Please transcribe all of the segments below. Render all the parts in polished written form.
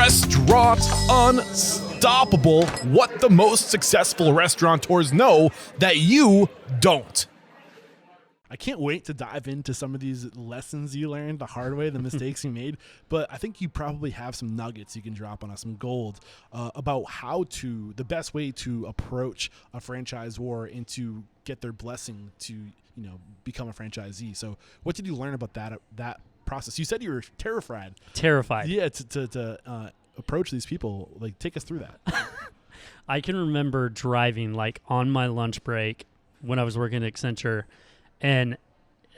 Restaurant Unstoppable. What the most successful restaurateurs know that you don't. I can't wait to dive into some of these lessons you learned the hard way, the mistakes you made. But I think you probably have some nuggets you can drop on us, some gold about the best way to approach a franchisor and to get their blessing to, become a franchisee. So what did you learn about that process? You said you were terrified. Yeah, to approach these people. Like, take us through that. I can remember driving on my lunch break when I was working at Accenture. And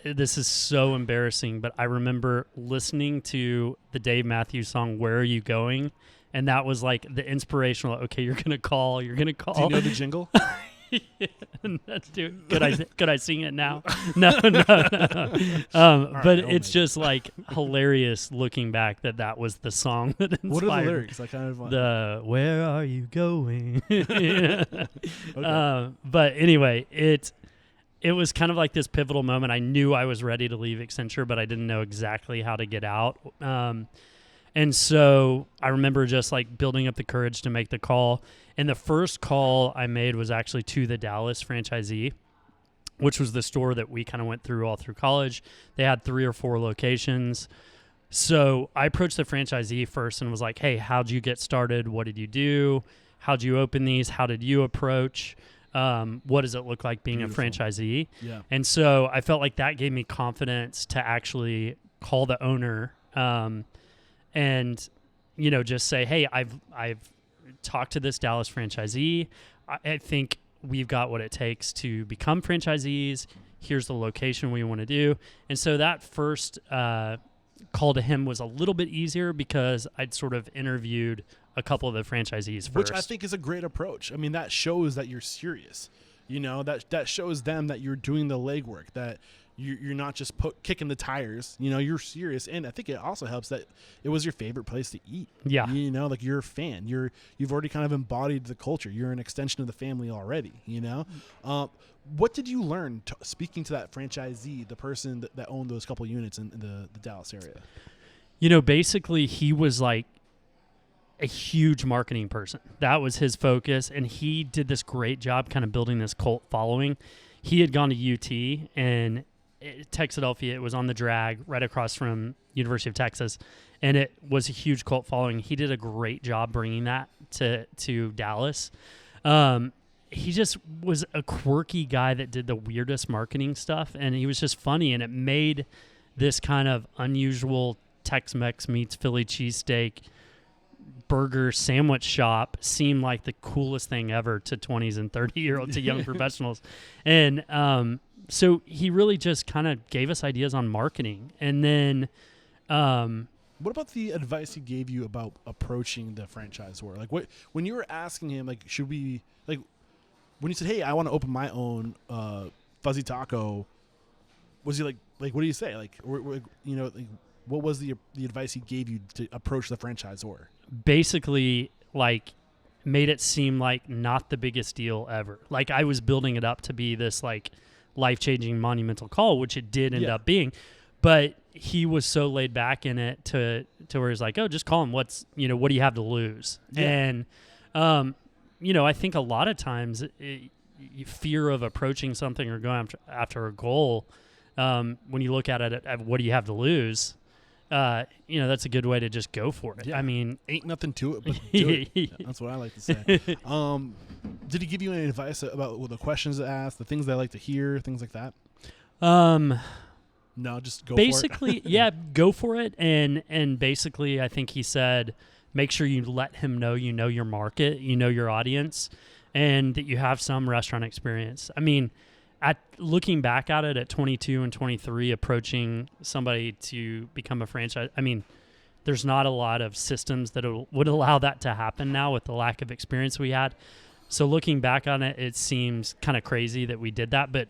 this is so embarrassing, but I remember listening to the Dave Matthews song, Where Are You Going? And that was the inspirational, okay, you're going to call. Do you know the jingle? Yeah, let's do it. Could I sing it now? No. But it's just hilarious looking back that was the song that inspired. What are the lyrics? The Where Are You Going? Okay. But anyway, it was kind of this pivotal moment. I knew I was ready to leave Accenture, but I didn't know exactly how to get out. And so I remember just building up the courage to make the call. And the first call I made was actually to the Dallas franchisee, which was the store that we kind of went through all through college. They had 3 or 4 locations. So I approached the franchisee first and was like, hey, how'd you get started? What did you do? How'd you open these? How did you approach? What does it look like being Beautiful. a franchisee? Yeah. And so I felt like that gave me confidence to actually call the owner, and, just say, hey, I've talked to this Dallas franchisee. I think we've got what it takes to become franchisees. Here's the location we want to do. And so that first, call to him was a little bit easier because I'd sort of interviewed a couple of the franchisees first. Which I think is a great approach. I mean, that shows that you're serious. That shows them that you're doing the legwork, that you're not just kicking the tires. You're serious. And I think it also helps that it was your favorite place to eat. Yeah. You're a fan. You've already kind of embodied the culture. You're an extension of the family already, What did you learn speaking to that franchisee, the person that owned those couple units in the Dallas area? Basically he was a huge marketing person. That was his focus, and he did this great job kind of building this cult following. He had gone to UT, and Texadelphia, it was on the drag right across from University of Texas, and it was a huge cult following. He did a great job bringing that to Dallas. He just was a quirky guy that did the weirdest marketing stuff, and he was just funny, and it made this kind of unusual Tex-Mex meets Philly cheesesteak burger sandwich shop seem like the coolest thing ever to 20s and 30-year-olds, to young professionals. And so he really just kind of gave us ideas on marketing. And then what about the advice he gave you about approaching the franchisor? When you were asking him, should we, when you said, hey, I want to open my own fuzzy taco, was he what do you say? What was the advice he gave you to approach the franchisor? Basically, made it seem like not the biggest deal ever. I was building it up to be this life-changing monumental call, which it did end up being. But he was so laid back in it to where he's like, oh, just call him. What do you have to lose? Yeah. And, I think a lot of times fear of approaching something or going after a goal, when you look at it, what do you have to lose? That's a good way to just go for it. Yeah. I mean, ain't nothing to it but do it. That's what I like to say. Did he give you any advice about the questions to ask, the things they like to hear, things like that? No, just go basically, for it. Yeah, go for it. And basically, I think he said, make sure you let him know you know your market, you know your audience, and that you have some restaurant experience. I mean, looking back at it at 22 and 23, approaching somebody to become a franchise, I mean, there's not a lot of systems that would allow that to happen now with the lack of experience we had. So looking back on it, it seems kind of crazy that we did that, but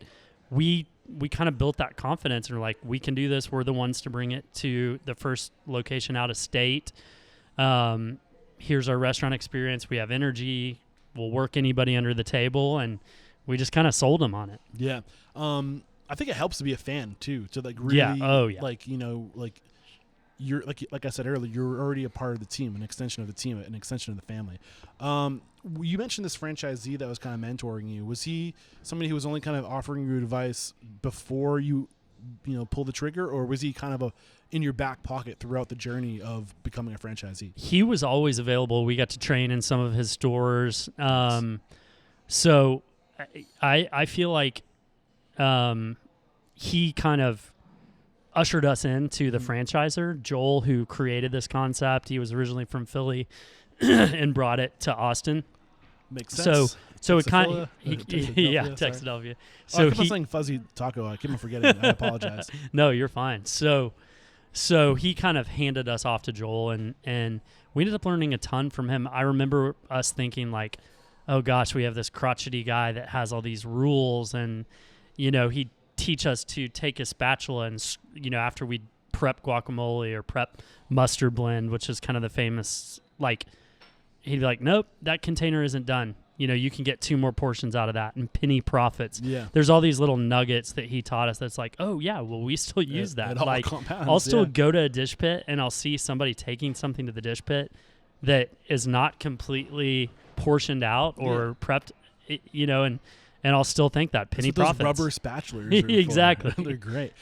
we kind of built that confidence and we're like, we can do this. We're the ones to bring it to the first location out of state. Here's our restaurant experience. We have energy. We'll work anybody under the table, and we just kind of sold them on it. Yeah. I think it helps to be a fan too, to really, you're like I said earlier, you're already a part of the team, an extension of the team, an extension of the family. You mentioned this franchisee that was kind of mentoring you. Was he somebody who was only kind of offering you advice before you pull the trigger, or was he kind of in your back pocket throughout the journey of becoming a franchisee? He was always available. We got to train in some of his stores. So I feel like he kind of ushered us into the franchisor, Joel, who created this concept. He was originally from Philly and brought it to Austin. Makes sense. So it kind of, Texadelphia. So I keep on saying fuzzy taco. I keep on forgetting. I apologize. No, you're fine. So he kind of handed us off to Joel, and we ended up learning a ton from him. I remember us thinking like, oh gosh, we have this crotchety guy that has all these rules, and he'd teach us to take a spatula and after we prep guacamole or prep mustard blend, which is kind of the famous, like, he'd be like, nope, that container isn't done. You can get 2 more portions out of that, and penny profits. Yeah. There's all these little nuggets that he taught us that's like, oh yeah, well, we still use that. It all Like, compounds, I'll still go to a dish pit and I'll see somebody taking something to the dish pit that is not completely portioned out or prepped, and I'll still think that penny That's what profits. those rubber spatulas are Exactly. for. They're great.